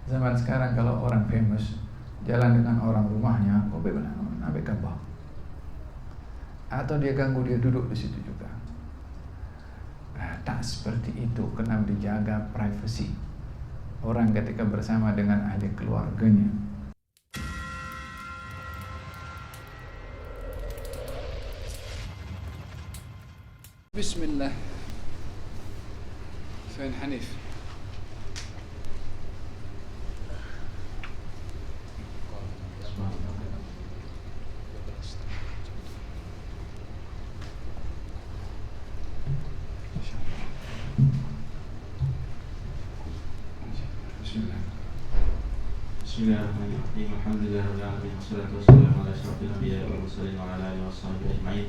Zaman sekarang kalau orang famous jalan dengan orang rumahnya, kok benar nabe kabah. Atau dia ganggu dia duduk di situ juga. Tak seperti itu, kena dijaga privasi orang ketika bersama dengan ahli keluarganya. Bismillah. Fain Hanif. Bismillahirrahmanirrahim. Alhamdulillahirabbil alamin. Wassalatu wassalamu ala asyrofil anbiya'i wal mursalin wa ala alihi washabihi ajma'in.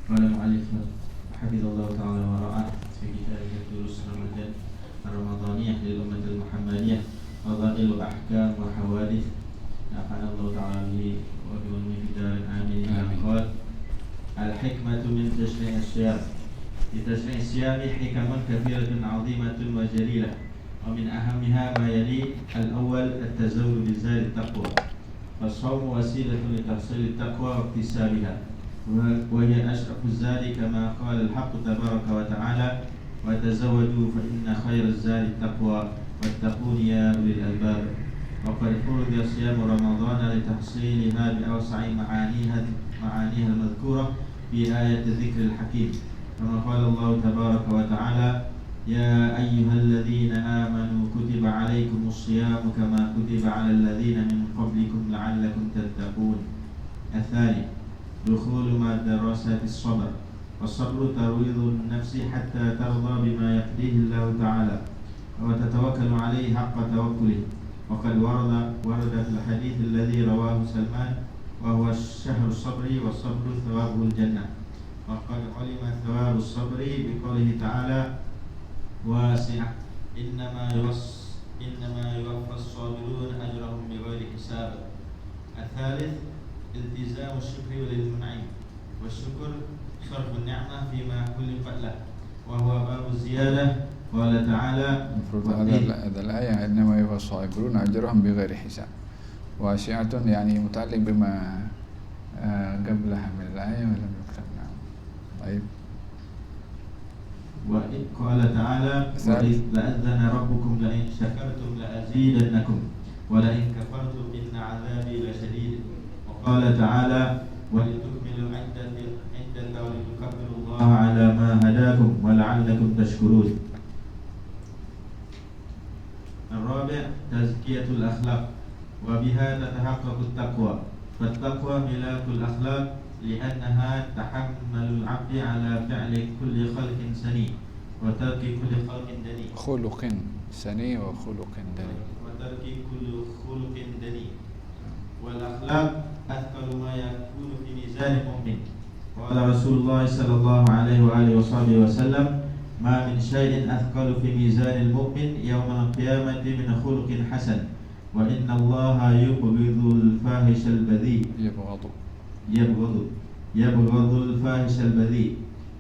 Qala al-mu'allif hafizallahu ta'ala wa ra'ah fi kitabih Durus Ramadhaniyah lil ummatil Muhammadiyah fadailul ahkam wa hawadith. Nafa'allahu ta'ala bihi wa bi ulumi fid darin amin. Qala al-hikmatu min tashri'i as-siyam. Di tashri'i as-siyam hikamun katsiratun 'azimatun wa jalilah. ومن أهمها ما يلي: الأول التزود بزاد التقوى، فالصوم وسيلة لتحصيل التقوى واكتسابها، وهي أشرف الزاد كما قال الحق تبارك وتعالى: وتزودوا فإن خير الزاد التقوى واتقون يا أولي الألباب. وقد فرض صيام رمضان لتحصيلها بأوسع معانيها المذكورة في آية الذكر الحكيم، كما قال الله تبارك وتعالى: يا أيها الذين آمنوا كتب عليكم الصيام كما كتب على الذين من قبلكم لعلكم تتقون. الثاني دخول ما دراسة الصبر، والصبر ترويض النفس حتى ترضى بما يقضيه الله تعالى وتتوكل عليه حق توكله. وقد ورد في الحديث الذي رواه سلمان: وهو الشهر الصبر والصبر ثوابه الجنة. وقد علم ثواب الصبر بقوله تعالى: واسعة إنما يوفى الصابرون أجرهم بغير حساب. الثالث التزام الشكر للمنعم، والشكر صرف النعمة فيما خلقت له، وهو باب الزيادة. قال تعالى: المفروض هذا الآية إنما يوفى الصابرون أجرهم بغير حساب. واسعة يعني متعلق بما قبلها من الآية ولم يكتب. طيب. وإذ قال تعالى: وإذ لأذن ربكم لئن شكرتم لأزيدنكم ولئن كفرتم إن عذابي لشديد. وقال تعالى: ولتكملوا عدة ولتكبروا الله على ما هداكم ولعلكم تشكرون. الرابع تزكية الأخلاق، وبها تتحقق التقوى، فالتقوى ملاك الأخلاق لأنها تحمل العبد على فعل كل خلق سني وترك كل خلق دني. خلق سني وخلق دني. وترك كل خلق دني. والأخلاق أثقل ما يكون في ميزان المؤمن. قال رسول الله صلى الله عليه وآله وصحبه وسلم: ما من شيء أثقل في ميزان المؤمن يوم القيامة من خلق حسن، وإن الله يبغض الفاحش البذيء. يبغض الفاحش البذيء.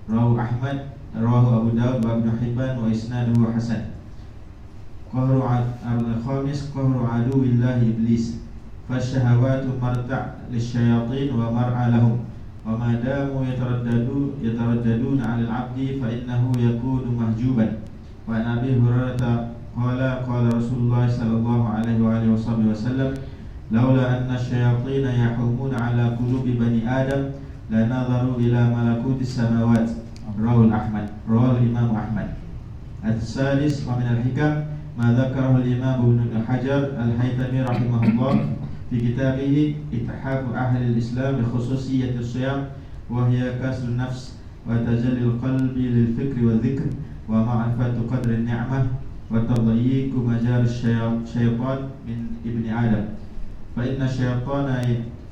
رواه أحمد، رواه أبو داود وابن حبان وإسناده حسن. الخامس قهر عدو الله إبليس، فالشهوات مرتع للشياطين ومرعى لهم، وما داموا يترددون على العبد فإنه يكون مهجوبا. وعن أبي هريرة قال رسول الله صلى الله عليه وآله وصحبه وسلم: لولا أن الشياطين يحومون على قلوب بني آدم لنظروا إلى ملكوت السماوات. رواه الإمام أحمد. السادس ومن الحكم ما ذكره الإمام ابن حجر الهيثمي رحمه الله في كتابه إتحاف أهل الإسلام بخصوصية الصيام، وهي كسر النفس وتجلي القلب للفكر والذكر ومعرفة قدر النعمة وتضييق مجال الشيطان من ابن آدم، فإن الشيطان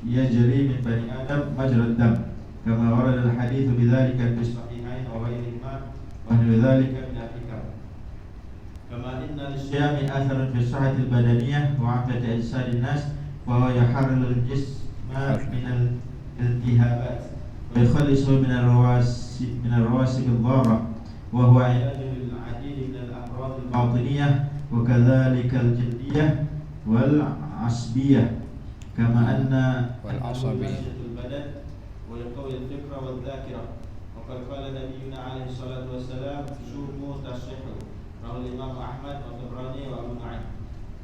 يجري من بني آدم مجرى الدم، كما ورد الحديث بذلك في الصحيحين وغيرهما، ونحو ذلك من الحكم. كما إن للصيام أثر في الصحة البدنية وعافية أجساد الناس، وهو يحرر الجسم من الالتهابات ويخلصه من الرواسب الضارة، وهو علاج للعديد من الأمراض الباطنية وكذلك الجلدية والعصبية كما أن والعصبية البدن ويقوي الفكر والذاكرة وقد قال نبينا عليه الصلاة والسلام صوموا تصحوا رواه الإمام أحمد والطبراني وأبو نعيم.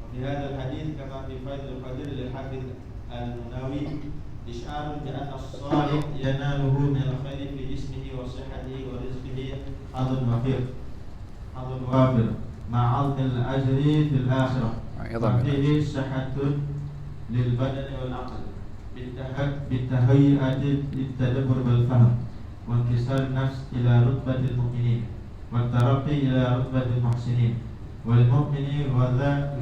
وفي هذا الحديث كما في فيض القدير للحافظ المناوي إشعار بأن الصالح يناله من الخير في جسمه وصحته ورزقه حظ وافر مع عظم الأجر في الآخرة وفيه صحة للبدن والعقل بالتهيئة للتدبر والفهم وانكسار النفس إلى رتبة المؤمنين والترقي إلى رتبة المحسنين والمؤمن غذاء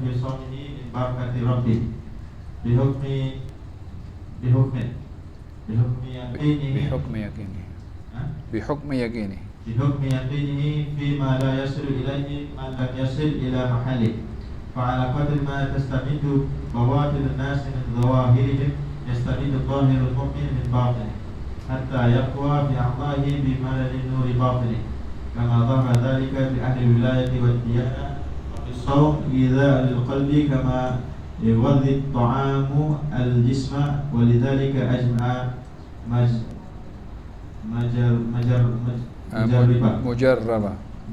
في صومه من بركة ربه بحكم يقينه فيما لا يصل إليه من لم يصل إلى محله فعلى قدر ما تستمد بواطن الناس من ظواهرهم يستمد ظاهر المؤمن من باطنه حتى يقوى في أعضائه بمدد نور باطنه كما ظهر ذلك بأهل الولاية والديانة وفي الصوم غذاء للقلب كما يغذي الطعام الجسم ولذلك أجمع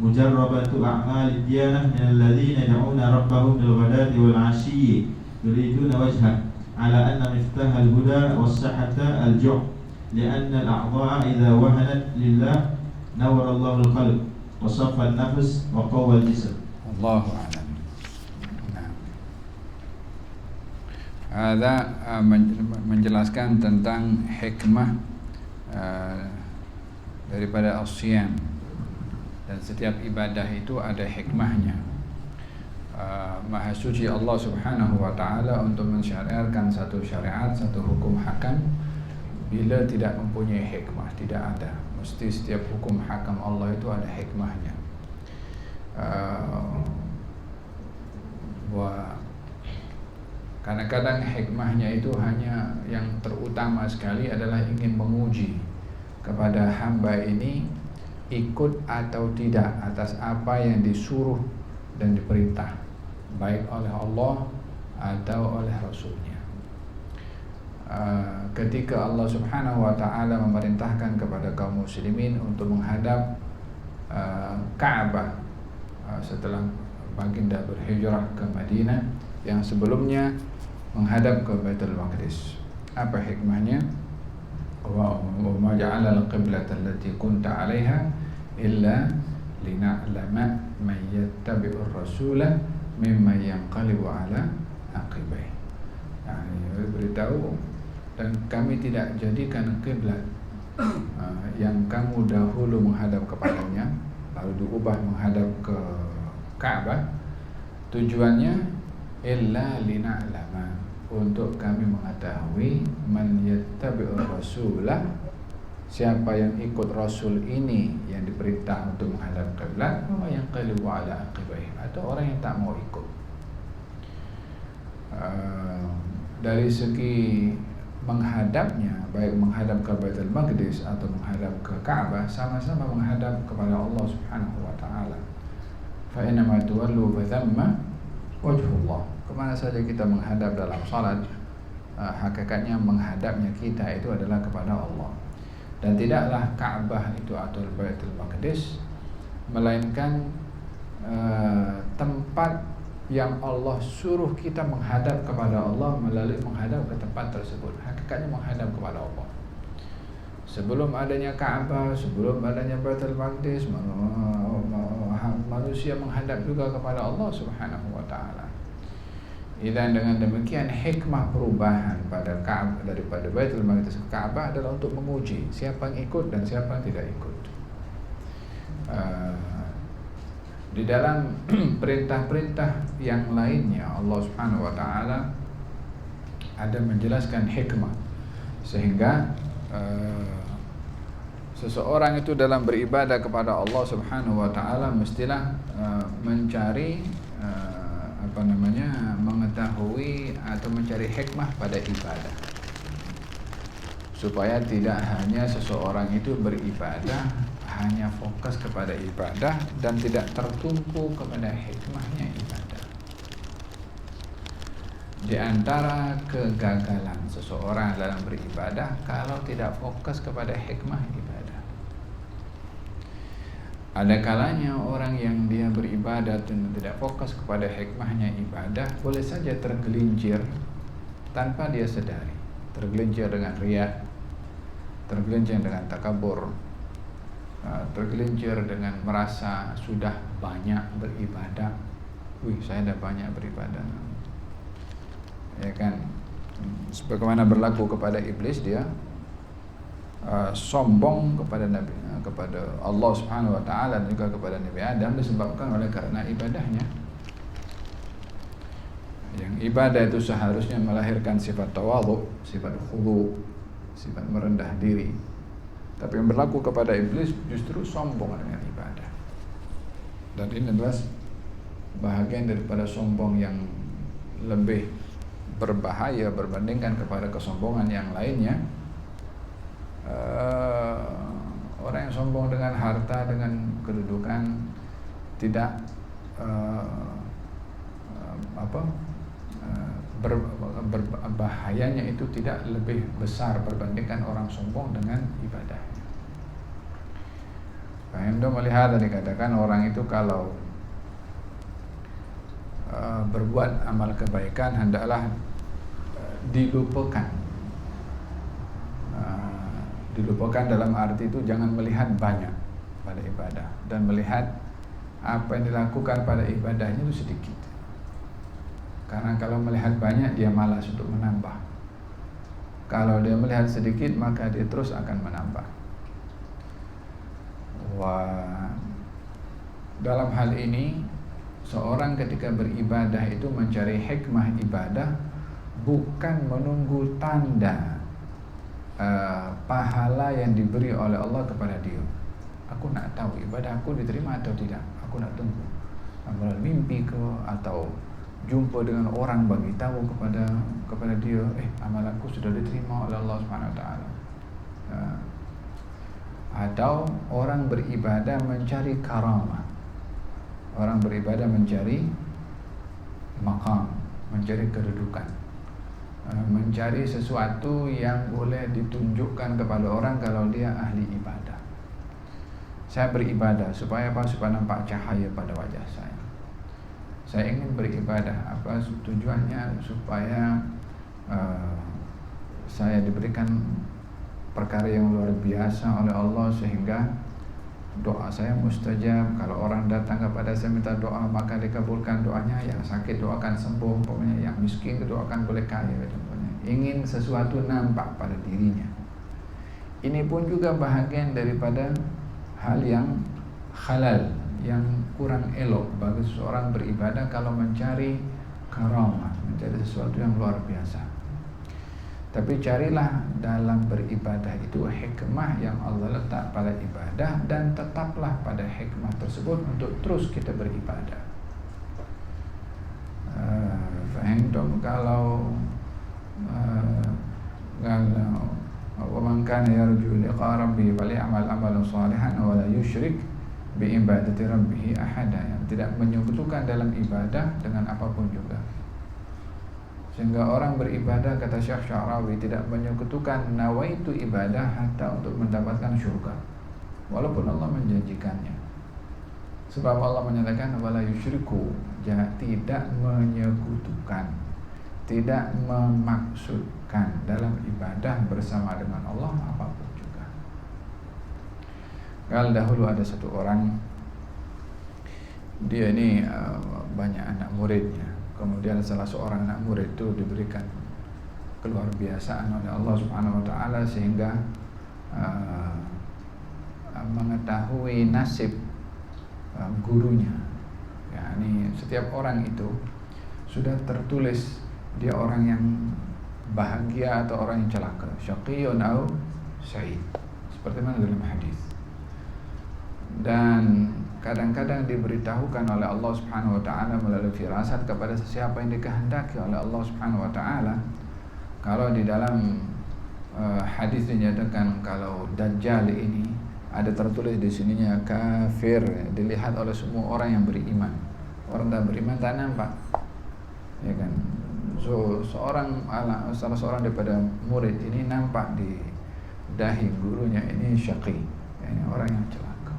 مجربة أعمال الديانة من الذين يدعون ربهم بالغداة والعشي يريدون وجهه على أن مفتاح الهدى والصحة الجوع لأن الأعضاء إذا وهنت لله نور الله القلب وصفى النفس وقوى الجسم. الله أعلم. Ada menjelaskan tentang hikmah daripada as-siyam, dan setiap ibadah itu ada hikmahnya. Maha suci Allah Subhanahu wa taala untuk mensyariatkan satu syariat, satu hukum hakam bila tidak mempunyai hikmah, tidak ada. Mesti setiap hukum hakam Allah itu ada hikmahnya. Kadang-kadang hikmahnya itu hanya yang terutama sekali adalah ingin menguji kepada hamba ini ikut atau tidak atas apa yang disuruh dan diperintah, baik oleh Allah atau oleh Rasulnya. Ketika Allah Subhanahu wa ta'ala memerintahkan kepada kaum muslimin untuk menghadap Ka'bah setelah baginda berhijrah ke Madinah, yang sebelumnya menghadap ke Baitul Maqdis, apa hikmahnya? Wa ma ja'ala al-qiblata allati kunta 'alaiha illa lina'lama man yattabi'ur rasula mimman yanqalibu 'ala aqibaihi. Yani beritahu, dan kami tidak jadikan kiblat yang kamu dahulu menghadap kepadanya lalu diubah menghadap ke Ka'bah, tujuannya illa lina'lama, untuk kami mengetahui man yattabi'ur rasulah, siapa yang ikut Rasul ini yang diperintah untuk menghadap kiblat, yang yanqalibu ala aqibaihi, atau orang yang tak mau ikut. Dari segi menghadapnya, baik menghadap ke Baitul Maqdis atau menghadap ke Ka'bah, sama-sama menghadap kepada Allah Subhanahu wa taala. Fa inna ma tuwallu fa thamma wajhullah. Kemana saja kita menghadap dalam salat, hakikatnya menghadapnya kita itu adalah kepada Allah. Dan tidaklah Ka'bah itu atau Baitul Maqdis melainkan tempat yang Allah suruh kita menghadap kepada Allah melalui menghadap ke tempat tersebut. Hakikatnya menghadap kepada Allah. Sebelum adanya Ka'bah, sebelum adanya Baitul Maqdis, manusia menghadap juga kepada Allah Subhanahu wa taala. Dan dengan demikian hikmah perubahan pada Ka'bah daripada Baitul Maqdis ke Ka'bah adalah untuk menguji siapa yang ikut dan siapa yang tidak ikut. Di dalam perintah-perintah yang lainnya Allah Subhanahu wa taala ada menjelaskan hikmah sehingga seseorang itu dalam beribadah kepada Allah Subhanahu wa taala mestilah mencari mengetahui atau mencari hikmah pada ibadah, supaya tidak hanya seseorang itu beribadah hanya fokus kepada ibadah dan tidak tertumpu kepada hikmahnya ibadah. Di antara kegagalan seseorang dalam beribadah kalau tidak fokus kepada hikmah ibadah. Ada kalanya orang yang dia beribadah dan tidak fokus kepada hikmahnya ibadah boleh saja tergelincir tanpa dia sadari. Tergelincir dengan riya, tergelincir dengan takabur, tergelincir dengan merasa sudah banyak beribadah. Saya dah banyak beribadah, ya kan? Sebagaimana berlaku kepada iblis, dia sombong kepada Nabi, kepada Allah Subhanahu Wa Taala dan juga kepada Nabi Adam disebabkan oleh karena ibadahnya. Yang ibadah itu seharusnya melahirkan sifat tawadhu, sifat khudu, sifat merendah diri. Tapi yang berlaku kepada iblis justru sombong dengan ibadah. Dan ini adalah bahagian daripada sombong yang lebih berbahaya berbandingkan kepada kesombongan yang lainnya. Orang yang sombong dengan harta, dengan kedudukan, tidak bahayanya itu tidak lebih besar berbandingkan orang sombong dengan ibadahnya. Fahimtum melihat tadi dikatakan orang itu kalau berbuat amal kebaikan hendaklah dilupakan. Dilupakan dalam arti itu jangan melihat banyak pada ibadah dan melihat apa yang dilakukan pada ibadahnya itu sedikit. Karena kalau melihat banyak dia malas untuk menambah. Kalau dia melihat sedikit maka dia terus akan menambah. Dalam hal ini seorang ketika beribadah itu mencari hikmah ibadah bukan menunggu tanda pahala yang diberi oleh Allah kepada dia. Aku nak tahu ibadah aku diterima atau tidak. Aku nak tunggu melalui mimpi ke atau jumpa dengan orang bagi tahu kepada dia, amalanku sudah diterima oleh Allah Subhanahu Wa Taala. Atau orang beribadah mencari karamah. Orang beribadah mencari maqam, mencari kedudukan, mencari sesuatu yang boleh ditunjukkan kepada orang kalau dia ahli ibadah. Saya beribadah supaya apa? Supaya nampak cahaya pada wajah saya. Saya ingin beribadah, apa tujuannya? Supaya saya diberikan perkara yang luar biasa oleh Allah sehingga doa saya mustajab. Kalau orang datang kepada saya minta doa maka dikabulkan doanya. Yang sakit doakan sembuh, pokoknya yang miskin doakan boleh kaya. Ingin sesuatu nampak pada dirinya. Ini pun juga bahagian daripada hal yang halal, yang kurang elok bagi seseorang beribadah kalau mencari karamah, mencari sesuatu yang luar biasa. Tapi carilah dalam beribadah itu hikmah yang Allah letak pada ibadah dan tetaplah pada hikmah tersebut untuk terus kita beribadah. Fahimtum? Kalau wa man kana yarju liqa rabbih falyamal amalan salihan wa la yusyrik bi ibadati rabbih ahada, yang tidak menyekutukan dalam ibadah dengan apapun juga. Sehingga orang beribadah, kata Syekh Sya'rawi, tidak menyekutukan nawaitu ibadah hatta untuk mendapatkan syurga, walaupun Allah menjanjikannya. Sebab Allah menyatakan wala yusyriku, tidak menyekutukan, tidak memaksudkan dalam ibadah bersama dengan Allah apapun juga. Kalau dahulu ada satu orang, dia ini banyak anak muridnya. Kemudian salah seorang anak murid itu diberikan keluar biasaan oleh Allah Subhanahu Wa Taala sehingga mengetahui nasib gurunya. Ya, ini setiap orang itu sudah tertulis dia orang yang bahagia atau orang yang celaka, syaqiyun au sa'id, seperti mana dalam hadis. Dan kadang-kadang diberitahukan oleh Allah Subhanahu Wa Taala melalui firasat kepada sesiapa yang dikehendaki oleh Allah Subhanahu Wa Taala. Kalau di dalam hadis dinyatakan kalau Dajjal ini ada tertulis di sininya kafir, dilihat oleh semua orang yang beriman. Orang tak beriman tak nampak, ya kan? So salah seorang daripada murid ini nampak di dahi gurunya ini syaqi, ini orang yang celaka.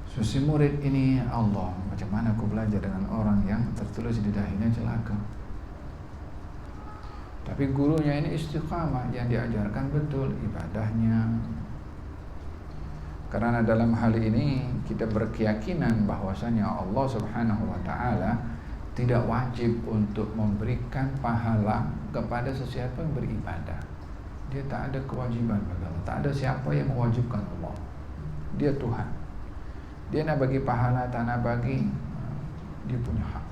So si murid ini, Allah, macam mana aku belajar dengan orang yang tertulis di dahinya celaka? Tapi gurunya ini istiqamah, yang diajarkan betul ibadahnya. Karena dalam hal ini kita berkeyakinan bahwasanya Allah Subhanahu wa taala tidak wajib untuk memberikan pahala kepada sesiapa yang beribadah. Dia tak ada kewajiban bagi Allah. Tak ada siapa yang mewajibkan Allah. Dia Tuhan. Dia nak bagi pahala, tak nak bagi, dia punya hak.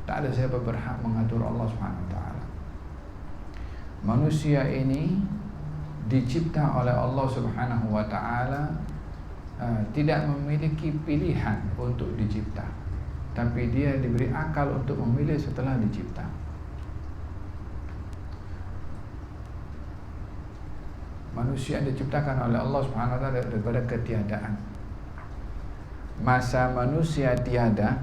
Tak ada siapa berhak mengatur Allah Subhanahu wa taala. Manusia ini dicipta oleh Allah Subhanahu wa taala, tidak memiliki pilihan untuk dicipta, tapi dia diberi akal untuk memilih setelah dicipta. Manusia diciptakan oleh Allah Subhanahu wa taala daripada ketiadaan. Masa manusia tiada,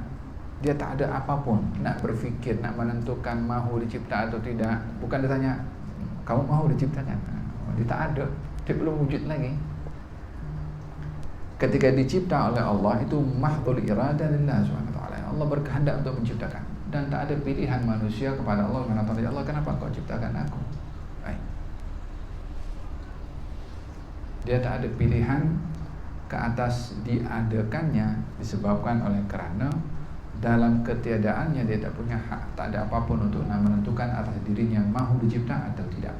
dia tak ada apapun, nak berfikir, nak menentukan mahu dicipta atau tidak. Bukan ditanya, kamu mahu diciptakan? Dia tak ada, dia belum wujud lagi. Ketika dicipta oleh Allah itu mahdhul iradah lillah subhanahu wa ta'ala. Allah berkehendak untuk menciptakan, dan tak ada pilihan manusia kepada Allah subhanahu wa ta'ala. Ya Allah, kenapa kau ciptakan aku? Dia tak ada pilihan ke atas diadakannya, disebabkan oleh kerana dalam ketiadaannya dia tak punya hak, tak ada apapun untuk menentukan atas dirinya mahu dicipta atau tidak.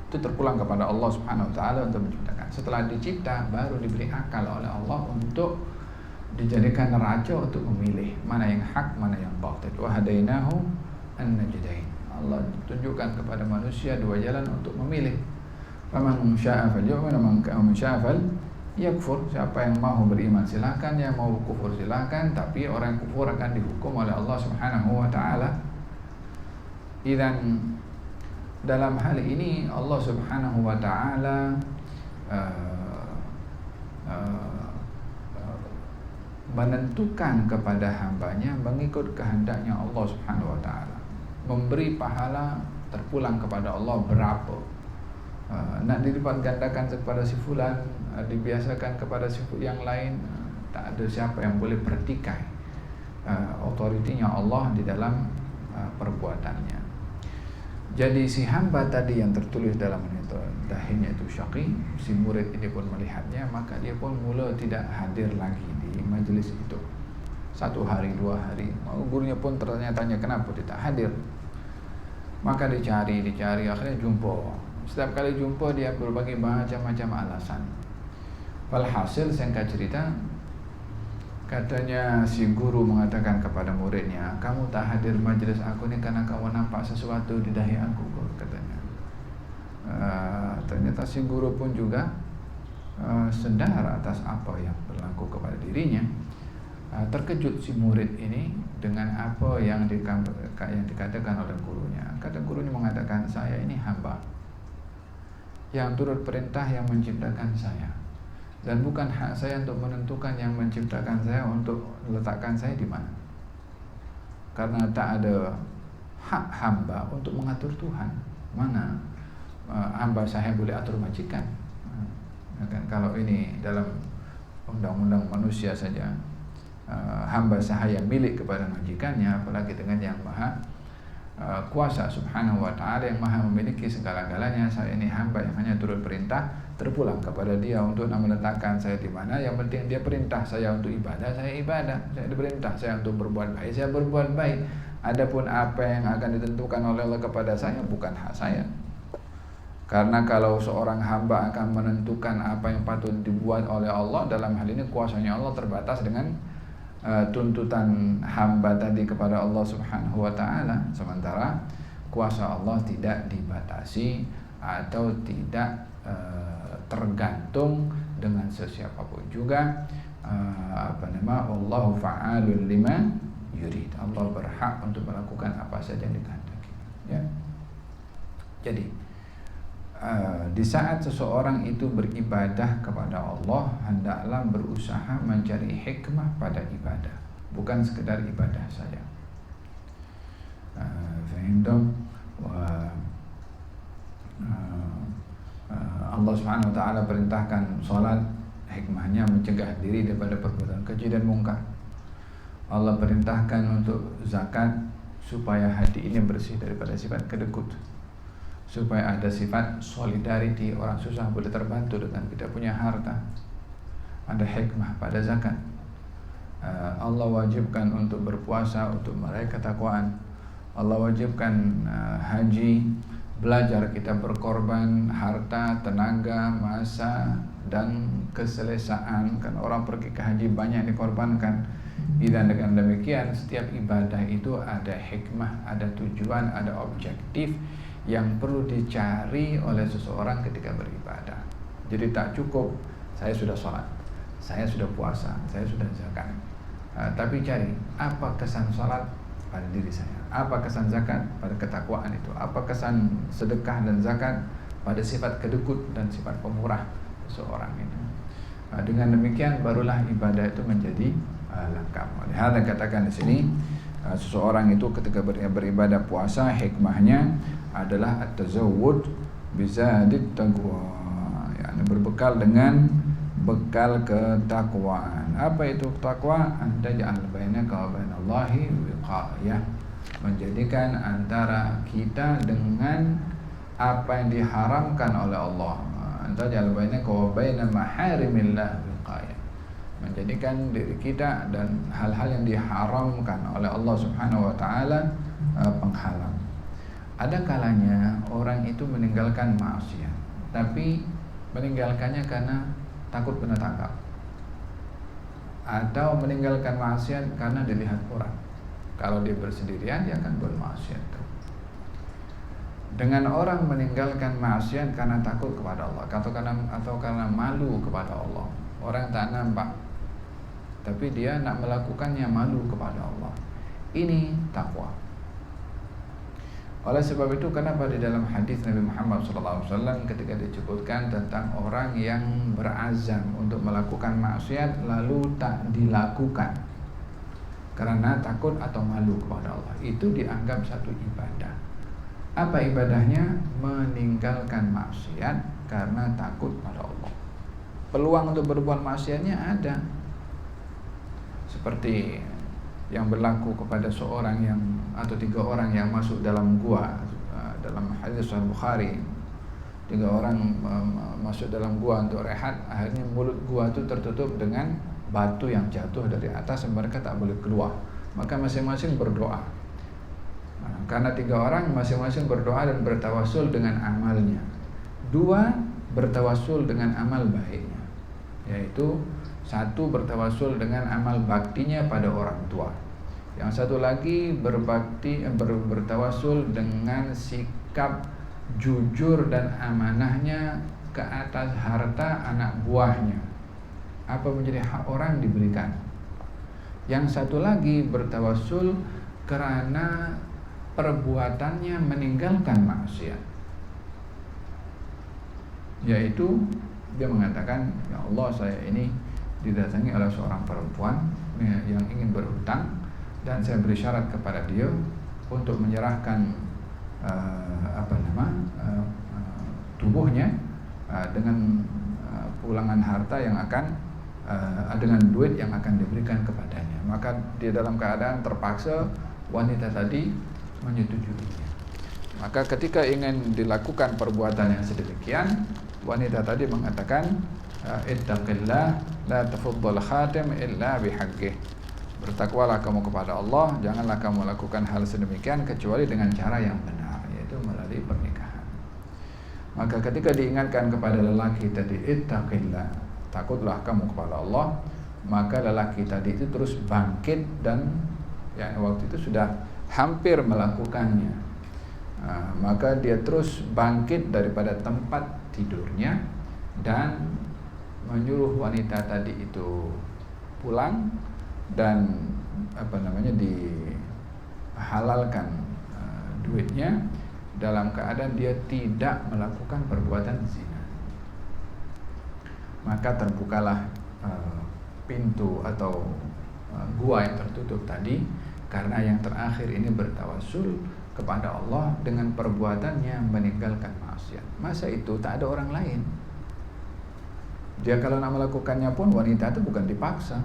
Itu terpulang kepada Allah Subhanahu wa taala untuk menciptakan. Setelah dicipta baru diberi akal oleh Allah untuk dijadikan raja untuk memilih mana yang hak, mana yang batil. Wa hadainahu an-najdain. Allah tunjukkan kepada manusia dua jalan untuk memilih. Faman syaa'a falyu'min wa man syaa'a falyakfur. Siapa yang mahu beriman silakan, yang mau kufur silakan, tapi orang kufur akan dihukum oleh Allah Subhanahu wa taala. Idzan dalam hal ini Allah Subhanahu wa taala menentukan kepada hambanya mengikut kehendaknya Allah Subhanahu wa taala. Memberi pahala terpulang kepada Allah berapa. Nak dilipat gandakan kepada si fulan, dibiasakan kepada si yang lain, tak ada siapa yang boleh pertikai otoritinya Allah di dalam perbuatannya. Jadi si hamba tadi yang tertulis dalam itu dahinya itu syaqi, si murid ini pun melihatnya, maka dia pun mula tidak hadir lagi di majlis itu. 1 hari, 2 hari, gurunya pun tanya kenapa dia tak hadir. Maka dicari, akhirnya jumpa. Setiap kali jumpa dia berbagai macam-macam alasan. Walhasil singkat cerita, katanya si guru mengatakan kepada muridnya, kamu tak hadir majlis aku ni karena kamu nampak sesuatu di dahi aku, katanya. Ternyata si guru pun juga sedar atas apa yang berlaku kepada dirinya. Terkejut si murid ini dengan apa yang dikatakan oleh gurunya. Kata gurunya mengatakan, saya ini hamba yang turut perintah yang menciptakan saya, dan bukan hak saya untuk menentukan yang menciptakan saya untuk meletakkan saya di mana. Karena tak ada hak hamba untuk mengatur Tuhan. Mana hamba saya boleh atur majikan? Kalau ini dalam undang-undang manusia saja, hamba sahaya milik kepada majikannya, apalagi dengan yang maha kuasa subhanahu wa ta'ala, yang maha memiliki segala-galanya. Saya ini hamba yang hanya turut perintah, terpulang kepada dia untuk meletakkan saya di mana. Yang penting dia perintah saya untuk ibadah, saya ibadah. Saya diperintah saya untuk berbuat baik, saya berbuat baik. Adapun apa yang akan ditentukan oleh Allah kepada saya bukan hak saya. Karena kalau seorang hamba akan menentukan apa yang patut dibuat oleh Allah, dalam hal ini kuasanya Allah terbatas dengan tuntutan hamba tadi kepada Allah Subhanahu wa ta'ala. Sementara kuasa Allah tidak dibatasi atau tidak tergantung dengan sesiapapun juga. Allahu fa'alun lima yurid. Allah berhak untuk melakukan apa saja yang dikehendaki, ya. Jadi di saat seseorang itu beribadah kepada Allah, hendaklah berusaha mencari hikmah pada ibadah, bukan sekedar ibadah saja. Fahimtum? Allah Subhanahu wa taala perintahkan salat, hikmahnya mencegah diri daripada perbuatan keji dan mungkar. Allah perintahkan untuk zakat supaya hati ini bersih daripada sifat kedekut, supaya ada sifat solidarity, orang susah boleh terbantu dengan kita punya harta. Ada hikmah pada zakat. Allah wajibkan untuk berpuasa untuk meraih ketakwaan. Allah wajibkan haji, belajar kita berkorban harta, tenaga, masa dan keselesaan. Kan orang pergi ke haji banyak dikorbankan. Dan dengan demikian setiap ibadah itu ada hikmah, ada tujuan, ada objektif yang perlu dicari oleh seseorang ketika beribadah. Jadi tak cukup saya sudah sholat, saya sudah puasa, saya sudah zakat, tapi cari apa kesan sholat pada diri saya, apa kesan zakat pada ketakwaan itu, apa kesan sedekah dan zakat pada sifat kedekut dan sifat pemurah seseorang itu. Dengan demikian barulah ibadah itu menjadi lengkap. Lihat katakan di sini seseorang itu ketika beribadah puasa, hikmahnya adalah at-tazawwud bizadit taqwa, yakni berbekal dengan bekal ketakwaan. Apa itu takwa? Anta ja'al bainaka wa bainallahi wiqayah, menjadikan antara kita dengan apa yang diharamkan oleh Allah. Anta ja'al bainaka wa baina maharimillah wiqayah, menjadikan diri kita dan hal-hal yang diharamkan oleh Allah Subhanahu wa taala penghalang. Ada kalanya orang itu meninggalkan maksiat, tapi meninggalkannya karena takut kena tangkap, atau meninggalkan maksiat karena dilihat orang. Kalau dia bersendirian dia akan bermaksiat. Dengan orang meninggalkan maksiat karena takut kepada Allah atau karena malu kepada Allah, orang tak nampak tapi dia nak melakukannya malu kepada Allah, ini takwa. Oleh sebab itu, kenapa di dalam hadis Nabi Muhammad SAW ketika disebutkan tentang orang yang berazam untuk melakukan maksiat lalu tak dilakukan karena takut atau malu kepada Allah, itu dianggap satu ibadah. Apa ibadahnya? Meninggalkan maksiat karena takut pada Allah. Peluang untuk berbuat maksiatnya ada, seperti yang berlaku kepada seorang yang atau 3 orang yang masuk dalam gua. Dalam hadis Sahih Bukhari, 3 orang masuk dalam gua untuk rehat, akhirnya mulut gua itu tertutup dengan batu yang jatuh dari atas dan mereka tak boleh keluar. Maka masing-masing berdoa. Karena 3 orang masing-masing berdoa dan bertawasul dengan amalnya. 2 bertawasul dengan amal baiknya, yaitu 1 bertawasul dengan amal baktinya pada orang tua. Yang 1 lagi bertawasul dengan sikap jujur dan amanahnya ke atas harta anak buahnya. Apa menjadi hak orang diberikan. Yang 1 lagi bertawasul karena perbuatannya meninggalkan maksiat, yaitu dia mengatakan, ya Allah, saya ini didatangi oleh seorang perempuan yang ingin berhutang dan saya beri syarat kepada dia untuk menyerahkan tubuhnya dengan pulangan harta yang akan dengan duit yang akan diberikan kepadanya. Maka dia dalam keadaan terpaksa, wanita tadi menyetujuinya. Maka ketika ingin dilakukan perbuatan yang sedemikian, wanita tadi mengatakan, ittaqillah la tafuddal khatim illa bihaqqih. Bertakwalah kamu kepada Allah, janganlah kamu lakukan hal sedemikian kecuali dengan cara yang benar, yaitu melalui pernikahan. Maka ketika diingatkan kepada lelaki tadi, ittaqillah, takutlah kamu kepada Allah, maka lelaki tadi itu terus bangkit dan waktu itu sudah hampir melakukannya. Maka dia terus bangkit daripada tempat tidurnya dan menyuruh wanita tadi itu pulang dan dihalalkan duitnya dalam keadaan dia tidak melakukan perbuatan zina. Maka terbukalah pintu atau gua yang tertutup tadi, karena yang terakhir ini bertawassul kepada Allah dengan perbuatannya meninggalkan maksiat. Masa itu tak ada orang lain. Dia kalau nak melakukannya pun wanita itu bukan dipaksa,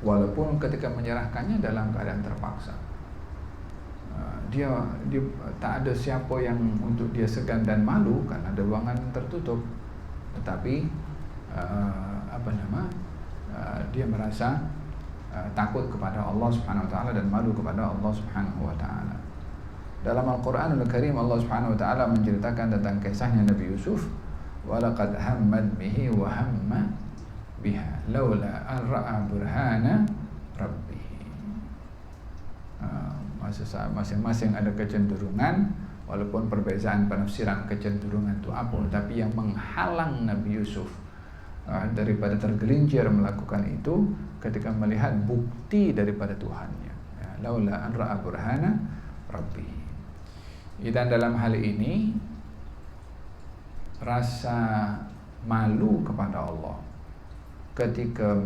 walaupun ketika menyerahkannya dalam keadaan terpaksa. Dia tak ada siapa yang untuk dia segan dan malu karena ada ruangan tertutup. Tetapi dia merasa takut kepada Allah Subhanahu wa taala dan malu kepada Allah Subhanahu wa taala. Dalam Al-Qur'anul Karim Allah Subhanahu wa taala menceritakan tentang kisahnya Nabi Yusuf, walaqad hammat bihi wa hamma biha laula an ra'a burhana rabbih. Masing-masing ada kecenderungan, walaupun perbezaan penafsiran kecenderungan itu apa, tapi yang menghalang Nabi Yusuf daripada tergelincir melakukan itu ketika melihat bukti daripada Tuhannya. Laula an ra'a burhana rabbih. Dan dalam hal ini rasa malu kepada Allah ketika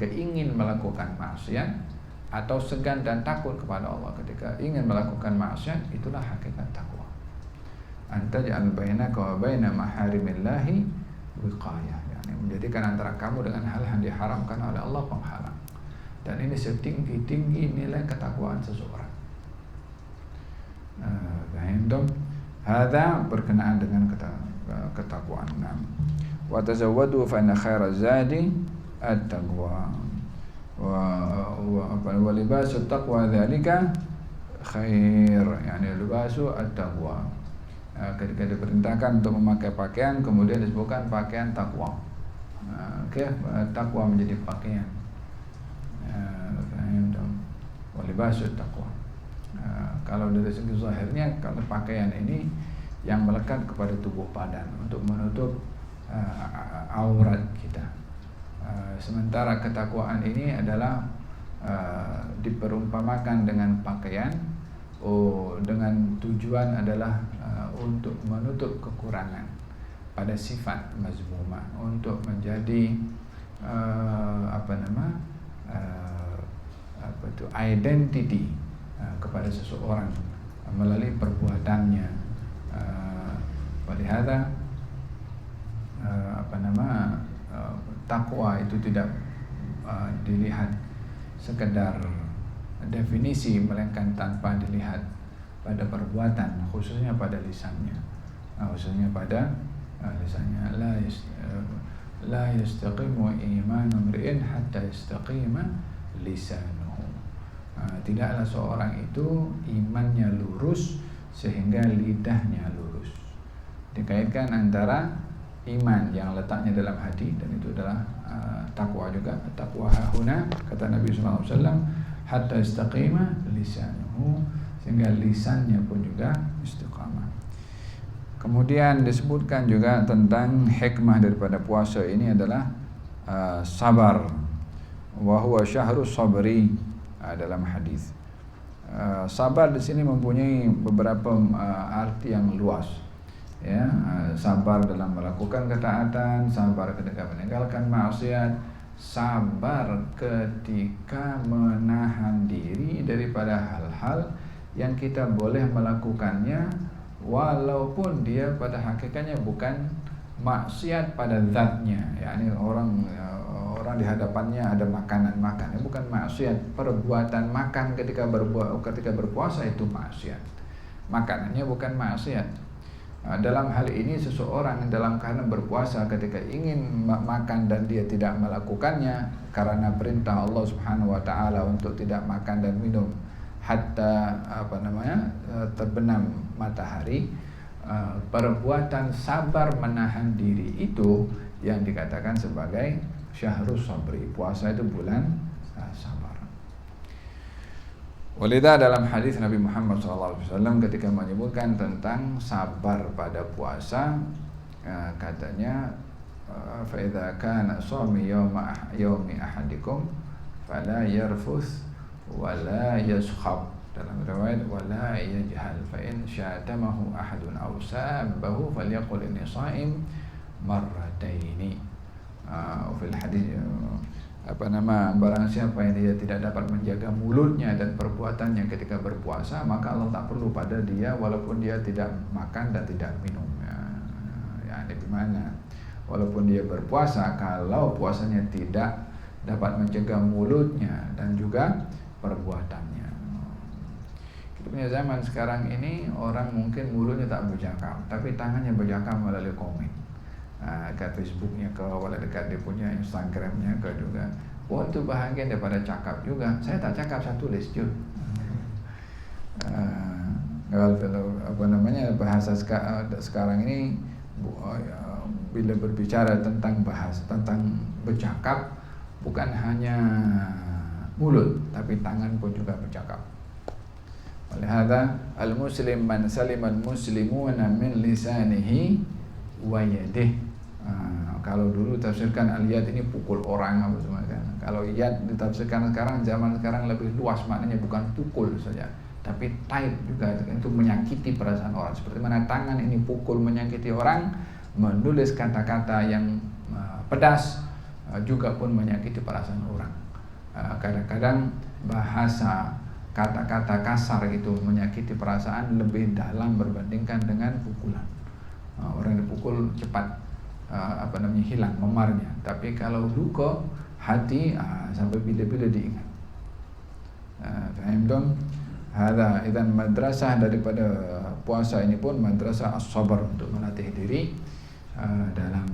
ingin melakukan maksiat, atau segan dan takut kepada Allah ketika ingin melakukan maksiat, itulah hakikat takwa. Anta ja'al bainaka wa baina maharimillahi wiqayah, yani menjadikan antara kamu dengan hal yang diharamkan oleh Allah penghalang. Dan ini setinggi-tinggi nilai ketakwaan seseorang. Hadza berkenaan dengan ketakwaan. Wa tazawwadu fa inna khairaz zadi at-taqwa. Wa libasu taqwa dzalika khair, yani libasu at-taqwa. Ketika diperintahkan untuk memakai pakaian, kemudian disebutkan pakaian takwa. Takwa menjadi pakaian. Wa libasu taqwa. Kalau dari segi zahirnya, kalau pakaian ini yang melekat kepada tubuh badan untuk menutup aurat kita. Sementara ketakwaan ini adalah diperumpamakan dengan pakaian, dengan tujuan adalah untuk menutup kekurangan pada sifat mazmumah, untuk menjadi identity kepada seseorang melalui perbuatannya. Walihada takwa itu tidak dilihat sekedar definisi, melainkan tanpa dilihat pada perbuatan, khususnya pada lisannya. La yastaqimu imanu imri'in hatta yastaqima lisanuhu. Tidaklah seorang itu imannya lurus sehingga lidahnya lurus. Dikaitkan antara iman yang letaknya dalam hati, dan itu adalah takwa juga. Takwa hahuna, kata Nabi SAW, hatta istaqima lisanuhu, sehingga lisannya pun juga istiqamah. Kemudian disebutkan juga tentang hikmah daripada puasa ini adalah sabar, wa huwa syahru sabri, dalam hadis. Sabar di sini mempunyai beberapa arti yang luas. Sabar dalam melakukan ketaatan, sabar ketika meninggalkan maksiat, sabar ketika menahan diri daripada hal-hal yang kita boleh melakukannya walaupun dia pada hakikatnya bukan maksiat pada zatnya. Yani orang di hadapannya ada makanan makan, bukan maksiat. Perbuatan makan ketika berpuasa itu maksiat. Makanannya bukan maksiat. Dalam hal ini seseorang dalam keadaan berpuasa ketika ingin makan dan dia tidak melakukannya karena perintah Allah Subhanahu wa taala untuk tidak makan dan minum hatta terbenam matahari, perbuatan sabar menahan diri itu yang dikatakan sebagai syahrus sabri. Puasa itu bulan sabar. Walidha dalam hadis Nabi Muhammad SAW ketika menyebutkan tentang sabar pada puasa, katanya fa idza kana shawmi yawmi ahadikum fala yarfuth wala yaskhab. Dalam riwayat wala yajhal fa in syatamahu ahadun aw sabbahu falyaqul inni shaim marrataini. Fil hadis barang siapa yang dia tidak dapat menjaga mulutnya dan perbuatannya ketika berpuasa, maka Allah tak perlu pada dia walaupun dia tidak makan dan tidak minum. Ya, di mana walaupun dia berpuasa, kalau puasanya tidak dapat mencegah mulutnya dan juga perbuatannya. Kita punya zaman sekarang ini orang mungkin mulutnya tak bercakap, tapi tangannya bercakap melalui komen. Dekat Facebooknya ke, wala dekat dia punya Instagramnya ke juga. Oh, itu bahagian daripada cakap juga. Saya tak cakap, saya tulis juga. Kalau bahasa sekarang ini bila berbicara tentang tentang bercakap, bukan hanya mulut tapi tangan pun juga bercakap. Oleh hadza al-muslim man salima al-muslimuna min lisanihi wa yadihi. Kalau dulu tafsirkan al-yad ini pukul orang apa semua kan. Kalau yad ditafsirkan sekarang, zaman sekarang lebih luas, maknanya bukan pukul saja, tapi taib juga, itu menyakiti perasaan orang. Seperti mana tangan ini pukul menyakiti orang, menulis kata-kata yang pedas juga pun menyakiti perasaan orang. Kadang-kadang bahasa kata-kata kasar itu menyakiti perasaan lebih dalam berbandingkan dengan pukulan. Orang dipukul cepat hilang memarnya, tapi kalau luka hati sampai bila-bila diingat. Faham dong? Hadza idzan madrasah daripada puasa ini pun madrasah as-sabar, untuk melatih diri dalam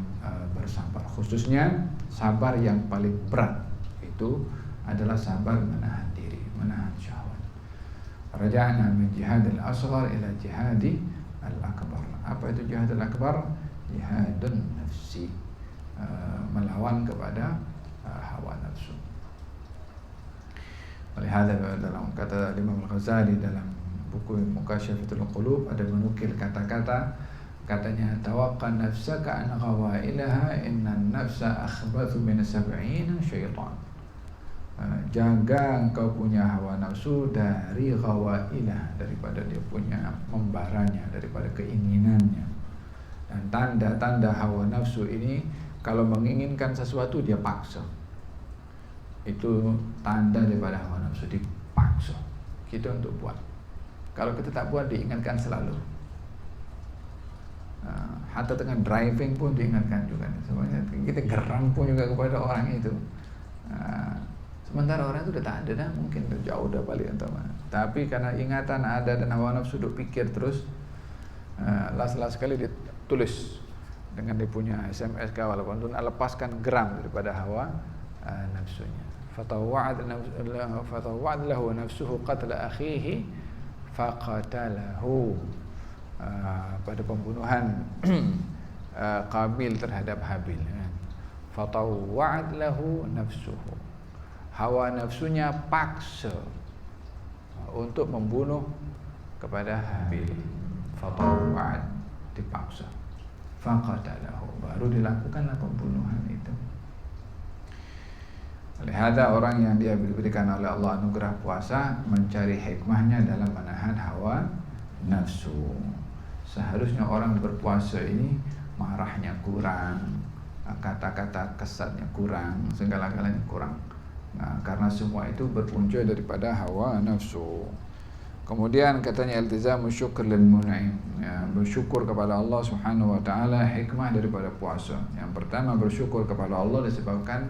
bersabar, khususnya sabar yang paling berat itu adalah sabar menahan diri, menahan syahwat. Raja'na min jihadil asghar ila jihadi al-akbar. Apa itu jihadul akbar? Jihadun nafsi, melawan kepada hawa nafsu. Oleh hadza, dalam kata Imam Al-Ghazali dalam buku Mukasyafatul Qulub ada menukil kata-kata, katanya tawaqqa nafsaka an ghawailaha innan nafsa akhbathu min 70 syaitan. Jaga engkau punya hawa nafsu dari ghawailah, daripada dia punya membaranya, daripada keinginannya. Dan tanda-tanda hawa nafsu ini, kalau menginginkan sesuatu dia paksa. Itu tanda daripada hawa nafsu, dipaksa kita untuk buat. Kalau kita tak buat, diingatkan selalu. Hatta dengan driving pun diingatkan juga. Sebenarnya kita geram pun juga kepada orang itu. Sementara orang itu udah tak ada dah, mungkin jauh dah balik atau mana. Tapi karena ingatan ada dan hawa nafsu duk pikir terus, last sekali dia tulis dengan dia punya SMS walaupun itu nak lepaskan geram daripada hawa nafsunya. Fatawa'ad lahu nafsuhu qatla akhihi faqatalahu. Pada pembunuhan Qabil terhadap Habil. Fatawa'ad lahu nafsuhu, hawa nafsunya paksa untuk membunuh kepada Habil. Fatawa'ad, dipaksa. Faqatalahu, baru dilakukanlah pembunuhan itu. Oleh hadza, orang yang dia diberikan oleh Allah anugerah puasa mencari hikmahnya dalam menahan hawa nafsu. Seharusnya orang berpuasa ini marahnya kurang, kata-kata kesatnya kurang, segala-galanya kurang. Karena semua itu berpunca daripada hawa nafsu. Kemudian katanya iltizamu syukr lil mun'im, bersyukur kepada Allah Subhanahu wa taala, hikmah daripada puasa. Yang pertama, bersyukur kepada Allah disebabkan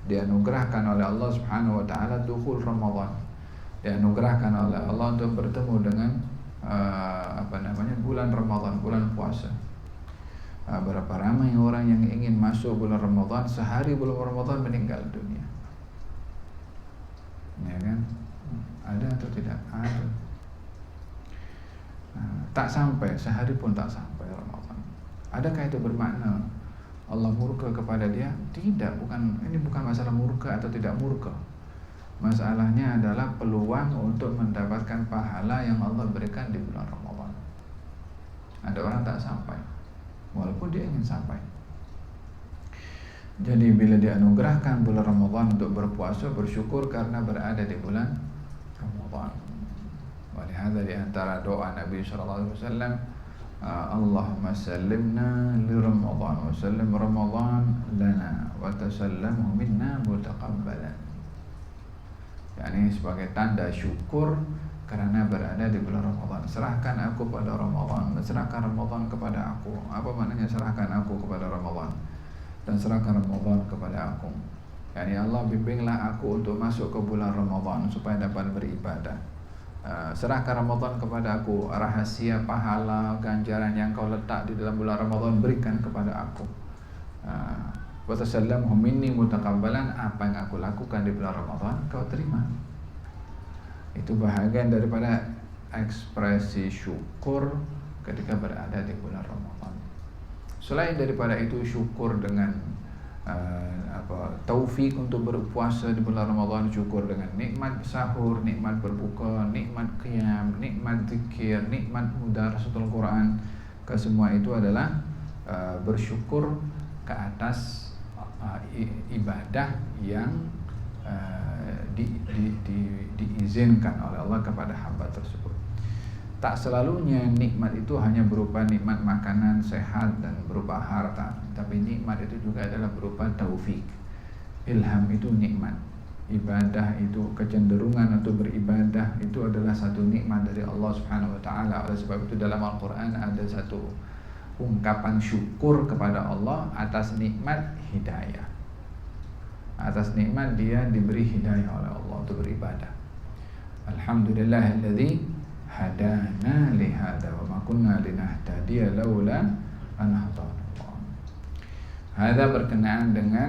dianugerahkan oleh Allah Subhanahu wa taala dukhul Ramadan. Dianugerahkan oleh Allah untuk bertemu dengan bulan Ramadan, bulan puasa. Berapa ramai orang yang ingin masuk bulan Ramadan, sehari belum Ramadan meninggal dunia. Ya kan? Ada atau tidak? Ada. Tak sampai, sehari pun tak sampai Ramadan. Adakah itu bermakna Allah murka kepada dia? Tidak, ini bukan masalah murka atau tidak murka. Masalahnya adalah peluang untuk mendapatkan pahala yang Allah berikan di bulan Ramadan. Ada orang tak sampai, walaupun dia ingin sampai. Jadi bila dianugerahkan bulan Ramadan untuk berpuasa, bersyukur karena berada di bulan Ramadan. Ada di antara doa Nabi SAW, Allahumma sallimna li Ramadan wa sallim Ramadan lana wa tasallamhu minna mutaqabbalan. Yani sebagai tanda syukur karena berada di bulan Ramadan. Serahkan aku pada Ramadan, serahkan Ramadan kepada aku. Apa maknanya serahkan aku kepada Ramadan? Dan serahkan Ramadan kepada aku. Yani Allah bimbinglah aku untuk masuk ke bulan Ramadan supaya dapat beribadah. Serahkan Ramadan kepada aku, rahasia pahala ganjaran yang kau letak di dalam bulan Ramadan berikan kepada aku. Wa tasallamhu minni mutaqabbalan, apa yang aku lakukan di bulan Ramadan kau terima. Itu bahagian daripada ekspresi syukur ketika berada di bulan Ramadan. Selain daripada itu, syukur dengan taufik untuk berpuasa di bulan Ramadan, syukur dengan nikmat sahur, nikmat berbuka, nikmat qiyam, nikmat zikir, nikmat mudarasatul Quran. Kesemua itu adalah bersyukur ke atas ibadah yang diizinkan oleh Allah kepada hamba tersebut. Tak selalunya nikmat itu hanya berupa nikmat makanan sehat dan berupa harta, tapi nikmat itu juga adalah berupa taufik. Ilham itu nikmat. Ibadah itu, kecenderungan untuk beribadah itu adalah satu nikmat dari Allah Subhanahu wa taala. Oleh sebab itu dalam Al-Qur'an ada satu ungkapan syukur kepada Allah atas nikmat hidayah. Atas nikmat dia diberi hidayah oleh Allah untuk beribadah. Alhamdulillahilladzi hadana li hadza wa ma kunna linahtadiya laula an hadana Allah. Hadza berkenaan dengan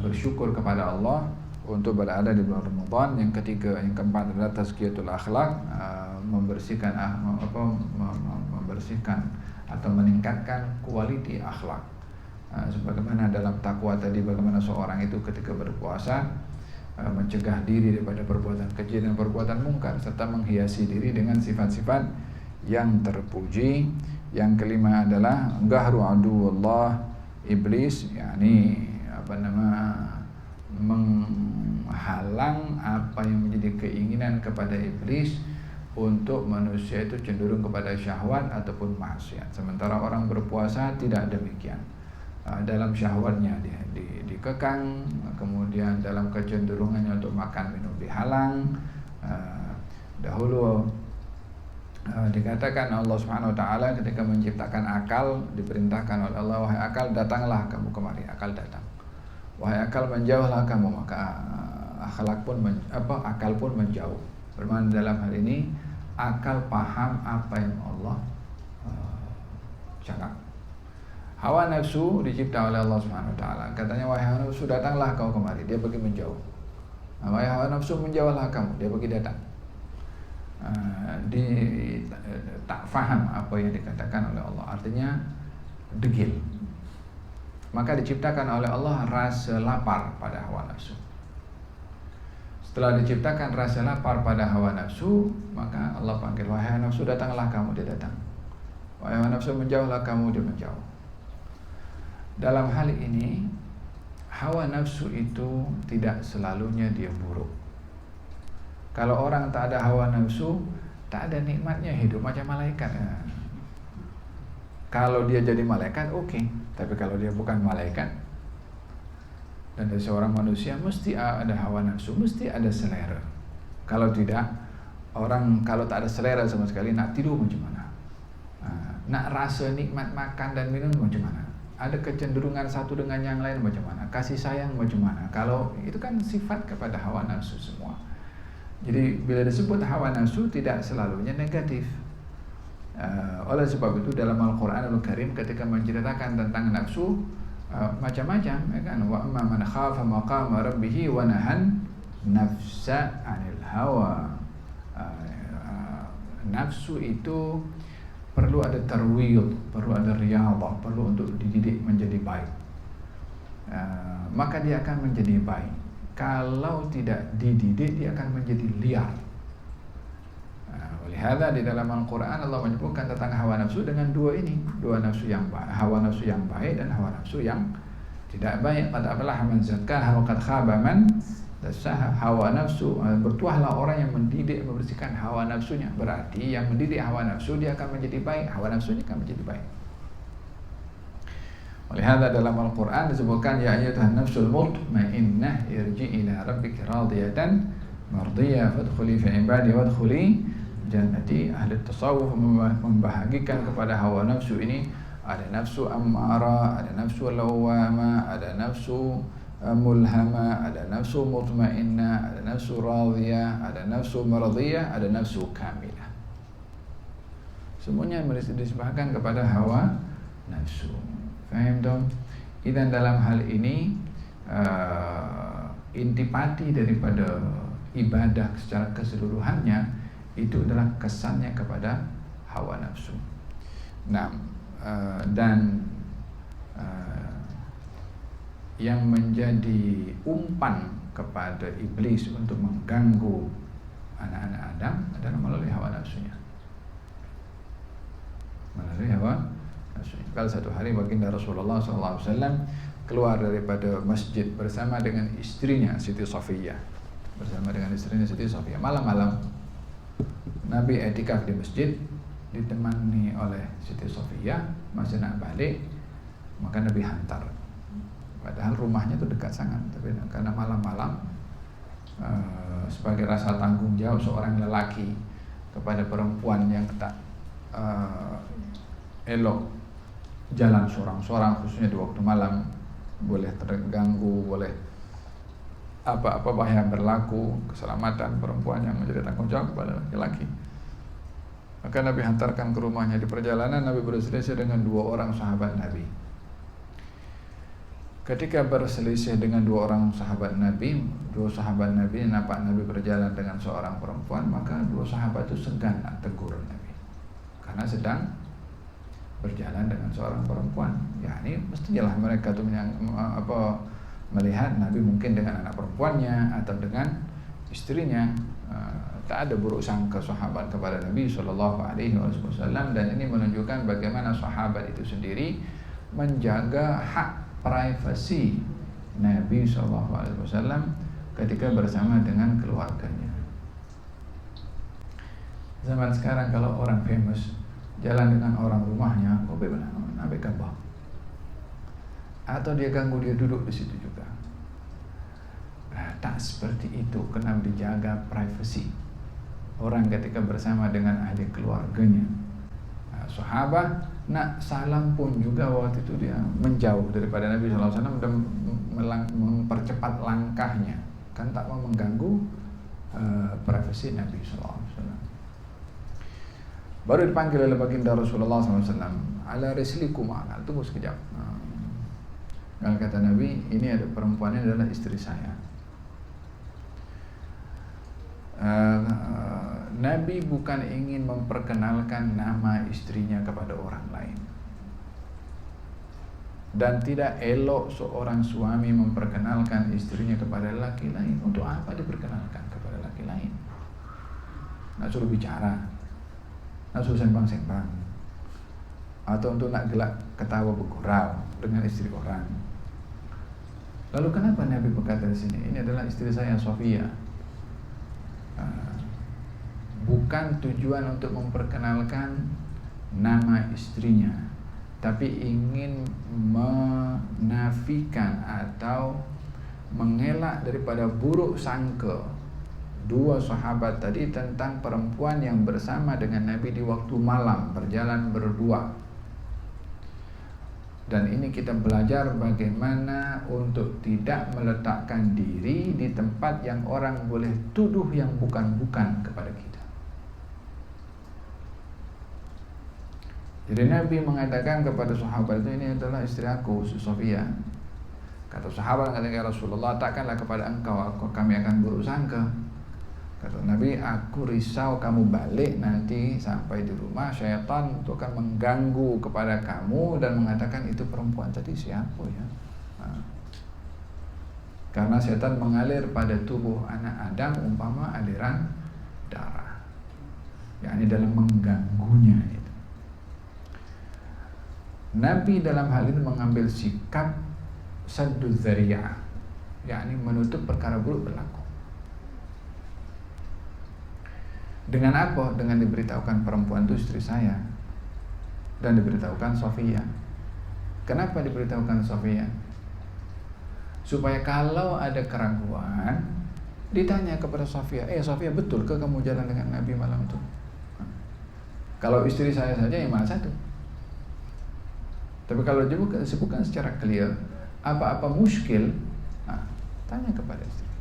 bersyukur kepada Allah untuk berada di bulan Ramadan. Yang ketiga, yang keempat adalah tazkiyatul akhlak, membersihkan atau meningkatkan kualiti akhlak. Sebagaimana dalam takwa tadi, bagaimana seorang itu ketika berpuasa mencegah diri daripada perbuatan keji dan perbuatan mungkar, serta menghiasi diri dengan sifat-sifat yang terpuji. Yang kelima adalah gahru aduwullah, iblis, yakni menghalang apa yang menjadi keinginan kepada iblis untuk manusia itu cenderung kepada syahwat ataupun maksiat. Sementara orang berpuasa tidak demikian. Dalam syahwatnya dia dikekang, kemudian dalam kecenderungannya untuk makan minum dihalang. Dahulu dikatakan Allah Subhanahu wa taala ketika menciptakan akal, diperintahkan oleh Allah, wahai akal datanglah kamu kemari. Akal datang. Wahai akal menjauhlah kamu, maka akal pun menjauh. Bermakna dalam hal ini akal paham apa yang Allah cakap. Hawa nafsu dicipta oleh Allah Subhanahu wa taala. Katanya wahai hawa nafsu datanglah kau kemari, dia pergi menjauh. Wahai hawa nafsu menjauhlah kamu, dia pergi datang. Tak faham apa yang dikatakan oleh Allah, artinya degil. Maka diciptakan oleh Allah rasa lapar pada hawa nafsu. Setelah diciptakan rasa lapar pada hawa nafsu, maka Allah panggil, wahai hawa nafsu datanglah kamu, dia datang. Wahai hawa nafsu menjauhlah kamu, dia menjauh. Dalam hal ini hawa nafsu itu tidak selalunya dia buruk. Kalau orang tak ada hawa nafsu, tak ada nikmatnya hidup macam malaikat. Kalau dia jadi malaikat oke. Tapi kalau dia bukan malaikat dan dia seorang manusia, mesti ada hawa nafsu, mesti ada selera. Kalau tidak, orang kalau tak ada selera sama sekali, nak tidur macam mana? Nak rasa nikmat makan dan minum macam mana? Ada kecenderungan satu dengan yang lain macam mana? Kasih sayang macam mana? Kalau itu kan sifat kepada hawa nafsu semua. Jadi bila disebut hawa nafsu tidak selalunya negatif. Oleh sebab itu dalam Al-Quranul Karim ketika menceritakan tentang nafsu macam-macam, ya kan? Wa amma man khafa maqama rabbih wa nahan nafsa 'anil hawa. Nafsu itu perlu ada tarwid, perlu ada riyadhah, perlu untuk dididik menjadi baik. Maka dia akan menjadi baik. Kalau tidak dididik, dia akan menjadi liar. Olehada di dalam Al-Quran Allah menyebutkan tentang hawa nafsu dengan dua nafsu yang baik, hawa nafsu yang baik dan hawa nafsu yang tidak baik. Qad aflaha man zakkaha wa qad khaba man hawa nafsu, bertuahlah orang yang mendidik, membersihkan hawa nafsunya. Berarti yang mendidik hawa nafsu dia akan menjadi baik, hawa nafsunya akan menjadi baik. Oleh hada dalam Al-Quran disebutkan, ya ayyatuhan nafsul mutmainnah irji ila rabbiki radiyatan mardiyah fadkhuli fi ibadi wadkhuli jannati. Ahli tasawuf membahagikan kepada hawa nafsu ini, ada nafsu ammara, ada nafsu lawama, ada nafsu mulhama, ada nafsu mutmainnah, ada nafsu radiyah, ada nafsu maradiyah, ada nafsu kamilah. Semuanya disebahkan kepada hawa nafsu. Faham dong? Dan dalam hal ini intipati daripada ibadah secara keseluruhannya itu adalah kesannya kepada hawa nafsu. Nah, dan yang menjadi umpan kepada iblis untuk mengganggu anak-anak Adam adalah melalui hawa nafsunya. Melalui hawa nafsunya. Kalau satu hari baginda Rasulullah SAW keluar daripada masjid bersama dengan istrinya Siti Safiyah. Malam-malam Nabi i'tikaf di masjid, ditemani oleh Siti Safiyah, masih nak balik, maka Nabi hantar. Padahal rumahnya itu dekat sangat, tapi karena malam-malam sebagai rasa tanggung jawab seorang lelaki kepada perempuan yang tak elok jalan seorang-seorang, khususnya di waktu malam, boleh terganggu, boleh apa-apa bahaya berlaku, keselamatan perempuan yang menjadi tanggung jawab kepada laki-laki. Maka Nabi hantarkan ke rumahnya. Di perjalanan Nabi berselisih dengan 2 orang sahabat Nabi. Ketika berselisih dengan 2 orang sahabat Nabi, 2 sahabat Nabi nampak Nabi berjalan dengan seorang perempuan, maka 2 sahabat itu segan tegur Nabi karena sedang berjalan dengan seorang perempuan. Ya, ini mestilah mereka tuh melihat Nabi mungkin dengan anak perempuannya atau dengan istrinya. Tak ada buruk sangka sahabat kepada Nabi SAW, dan ini menunjukkan bagaimana sahabat itu sendiri menjaga hak privasi Nabi SAW ketika bersama dengan keluarganya. Zaman sekarang kalau orang famous jalan dengan orang rumahnya, Nabi kabah, atau dia ganggu, dia duduk di situ juga. Tak seperti itu, kena dijaga privasi orang ketika bersama dengan ahli keluarganya. Sahabat nak salam pun juga waktu itu dia menjauh daripada Nabi SAW dan mempercepat langkahnya, kan tak mau mengganggu privasi Nabi SAW. Baru dipanggil oleh baginda Rasulullah SAW, ala rislikum, tunggu sekejap. Kalau kata Nabi, ini ada perempuannya adalah istri saya. Nabi bukan ingin memperkenalkan nama istrinya kepada orang lain, dan tidak elok seorang suami memperkenalkan istrinya kepada laki lain. Untuk apa diperkenalkan kepada laki lain? Nak suruh bicara, nak suruh sembang-sembang, atau untuk nak gelak ketawa bergurau dengan istri orang. Lalu kenapa Nabi berkata di sini, ini adalah istri saya Safiyah? Bukan tujuan untuk memperkenalkan nama istrinya, tapi ingin menafikan atau mengelak daripada buruk sangka 2 sahabat tadi tentang perempuan yang bersama dengan Nabi di waktu malam, berjalan berdua. Dan ini kita belajar bagaimana untuk tidak meletakkan diri di tempat yang orang boleh tuduh yang bukan-bukan kepada kita. Jadi Nabi mengatakan kepada sahabat itu, ini adalah istri aku, Safiyah. Kata sahabat, kata ya Rasulullah, takkanlah kepada engkau kami akan buruk sangka. Kata Nabi, aku risau kamu balik nanti sampai di rumah, syaitan itu akan mengganggu kepada kamu dan mengatakan itu perempuan tadi siapa ya. Karena syaitan mengalir pada tubuh anak Adam umpama aliran darah, yakni dalam mengganggunya itu. Nabi dalam hal ini mengambil sikap sadduz dzari'ah, yakni menutup perkara buruk berlaku. Dengan apa? Dengan diberitahukan perempuan itu istri saya, dan diberitahukan Sofia. Kenapa diberitahukan Sofia? Supaya kalau ada keraguan, ditanya kepada Sofia, Sofia, betul ke kamu jalan dengan Nabi malam itu? Kalau istri saya saja yang malah satu. Tapi kalau disebutkan secara clear, apa-apa muskil, tanya kepada istri.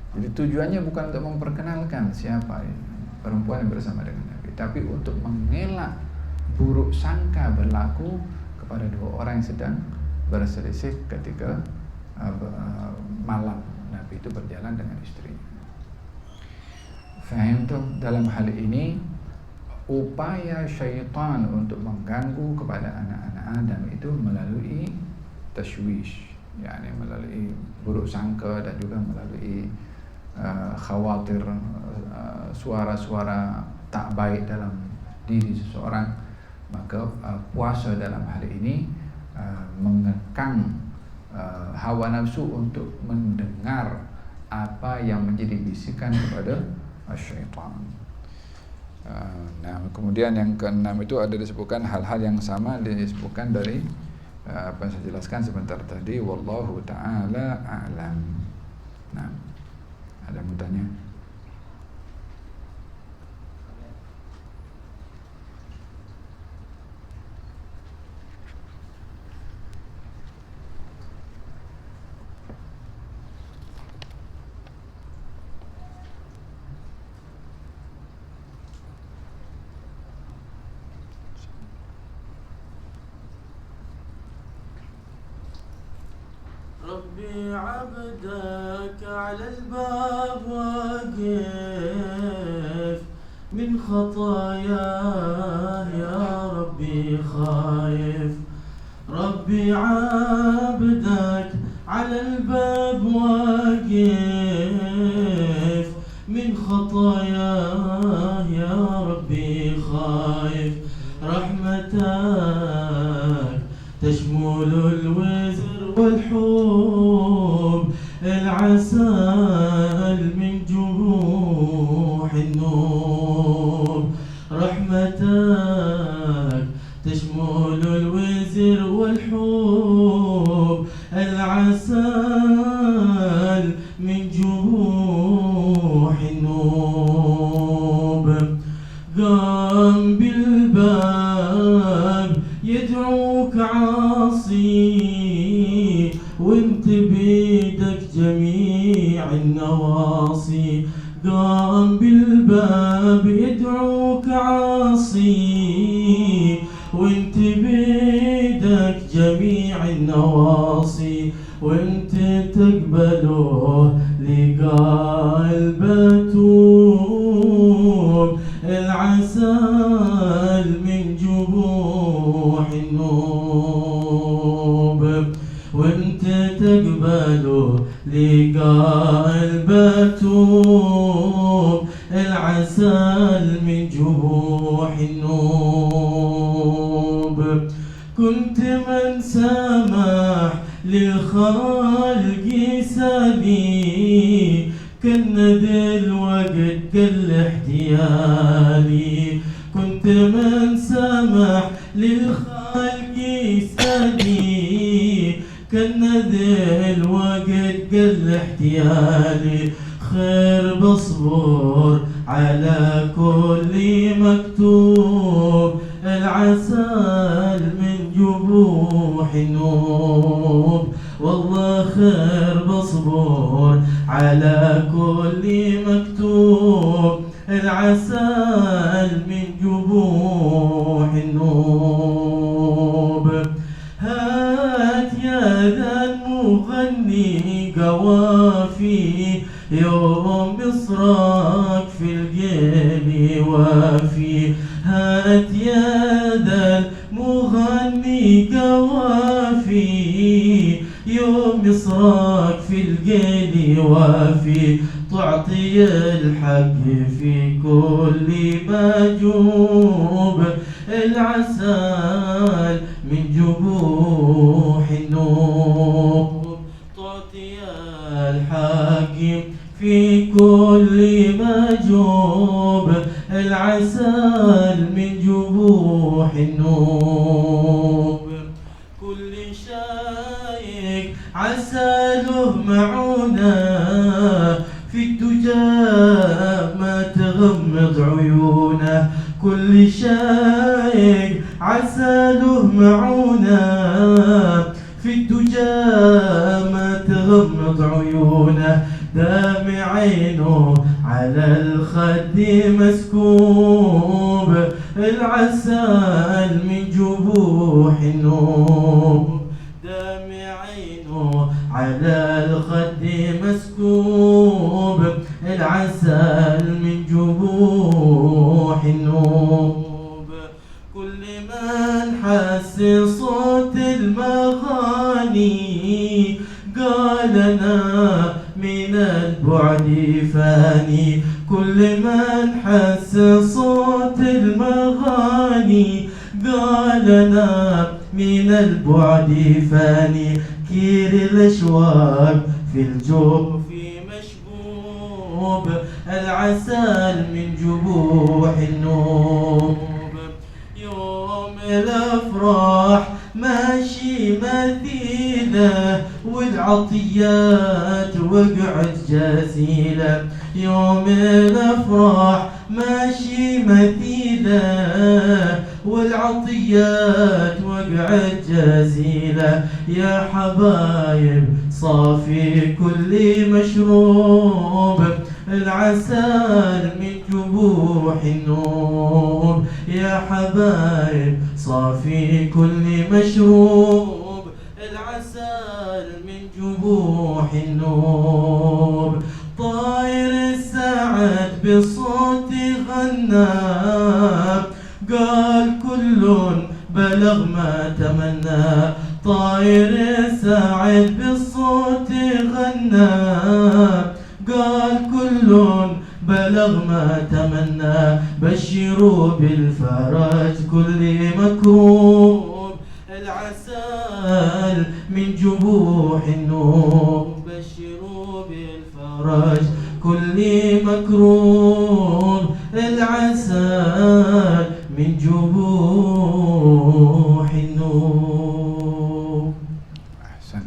Jadi tujuannya bukan untuk memperkenalkan siapa perempuan yang bersama dengan Nabi, tapi untuk mengelak buruk sangka berlaku kepada dua orang yang sedang berselisih ketika malam Nabi itu berjalan dengan istrinya. Faham tuh? Dalam hal ini upaya syaitan untuk mengganggu kepada anak-anak Adam itu melalui tashwish, yakni melalui buruk sangka dan juga melalui khawatir, suara-suara tak baik dalam diri seseorang. Maka puasa dalam hal ini mengekang hawa nafsu untuk mendengar apa yang menjadi bisikan kepada syaitan. Nah, kemudian yang keenam itu ada disebutkan hal-hal yang sama disebutkan dari apa yang saya jelaskan sebentar tadi. Wallahu ta'ala a'lam. Nah, ada yang mau tanya? ربي عبدك على الباب واقف من خطاياه يا ربي خايف. ربي عبدك على الباب واقف من خطاياه يا ربي خايف. رحمتك تشمل الوزر والحب العسل من جروح النوب. رحمتك تشمل الوزر والحب العسل من جروح النوب. قام بالباب يدعوك عاصي وانت بيدك جميع النواصي. قام بالباب يدعوك عاصي وانت بيدك جميع النواصي. وانت تقبله لقاء البتول العسل من جروح النوب. وانت تقبله لقاء البتول العسل من جروح النوب. كنت من سمح للخلق يسالي كالند الوقت كالاحتيالي. كنت من سمح للخلق يسالي كالند الوقت كالاحتيالي. خير بصبر على كل مكتوب العسل من جروح النوب. والله خير بصبر على كل مكتوب العسل من جروح النوب. هات يا ذا المغني قوافي يوم مصرك في الجيل وافي. هات يا ذا المغني قوافي يوم مصرك في الجيل وافي. تعطي الحق في كل مجوب العسل من جروح النوب. في كل مجوب العسل من جبوح النوب كل شايك عسله معونه في الدجى ما تغمض عيونه كل شايك عسله معونه في الدجى ما تغمض عيونه دامع عينه على الخد مسكوب العسل من جبوح النوب دامع عينه على الخد مسكوب العسل من جبوح النوب كل من حس صوت المغاني قال أنا من البعد فاني كل من حس صوت المغاني قال أنا من البعد فاني كير الأشواق في الجوف مشبوب العسل من جبوح النوب يوم الأفراح ماشي مثيله والعطيات وقعت جزيله يوم الأفراح ماشي مثيله والعطيات وقعت جزيله يا حبايب صافي كل مشروب العسل من جبوح النوب يا حبايب صافي كل مشروب العسل من جبوح النوب طاير السعد بصوت غنى قال كل بلغ ما تمنى طاير السعد بالصوت غنى قال كل بلغ ما تمنى بشروا بالفرج كل مكروب العسل من جبوح النوب بشروا بالفرج كل مكروب العسل من جبوح النوب. أحسن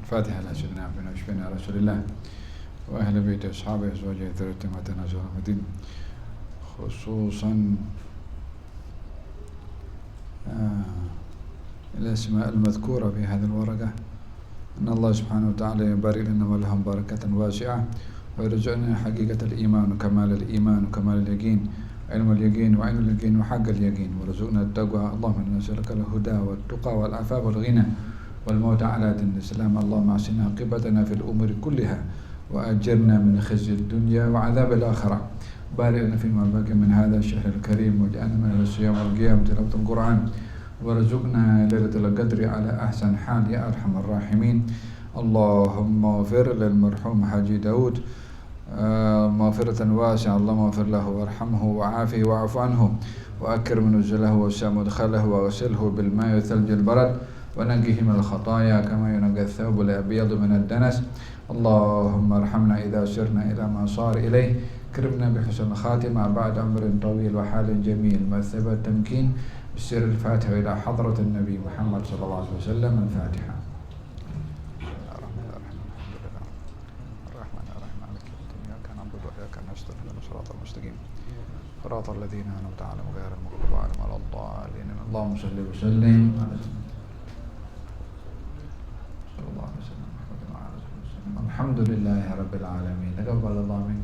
الفاتحة على سيدنا عبدنا وشفينا على رسول الله وأهل بيته أصحابه أزواجه ذريته ما تنازل المدين خصوصا الأسماء المذكورة في هذه الورقة أن الله سبحانه وتعالى يبارك لنا ولهم بركة واسعة ويرزقنا حقيقة الإيمان وكمال الإيمان وكمال اليقين علم اليقين وعين اليقين وحق اليقين ورزقنا التقوى اللهم إنا نسألك الهدى والتقى والعفاف والغنى والموت على دين الإسلام اللهم أحسن عاقبتنا في الأمور كلها وأجرنا من خزي الدنيا وعذاب الآخرة بارك لنا فيما بقي من هذا الشهر الكريم واجعلنا من الصيام والقيام تلاوة القرآن ورزقنا ليلة القدر على أحسن حال يا أرحم الراحمين اللهم اغفر للمرحوم حاجي داود مغفرة واسعة اللهم اغفر له وارحمه وعافه واعف عنه وأكرم نزله ووسع مدخله وغسله بالماء والثلج البرد ونقه من الخطايا كما ينقى الثوب الأبيض من الدنس اللهم ارحمنا إذا سرنا إلى ما صار إليه كرمنا بحسن الخاتمة بعد عمر طويل وحال جميل مثبت التمكين بالسر الفاتحة إلى حضرة النبي محمد صلى الله عليه وسلم الفاتحة. الرحمن الرحيم مالك يوم الدين إياك نعبد وإياك نستعين صراط المستقيم صراط الذين أنعمت عليهم غير المغضوب عليهم ولا الضالين اللهم صل وسلم على صلى الله عليه وسلم. الحمد لله رب العالمين تقبل الله منكم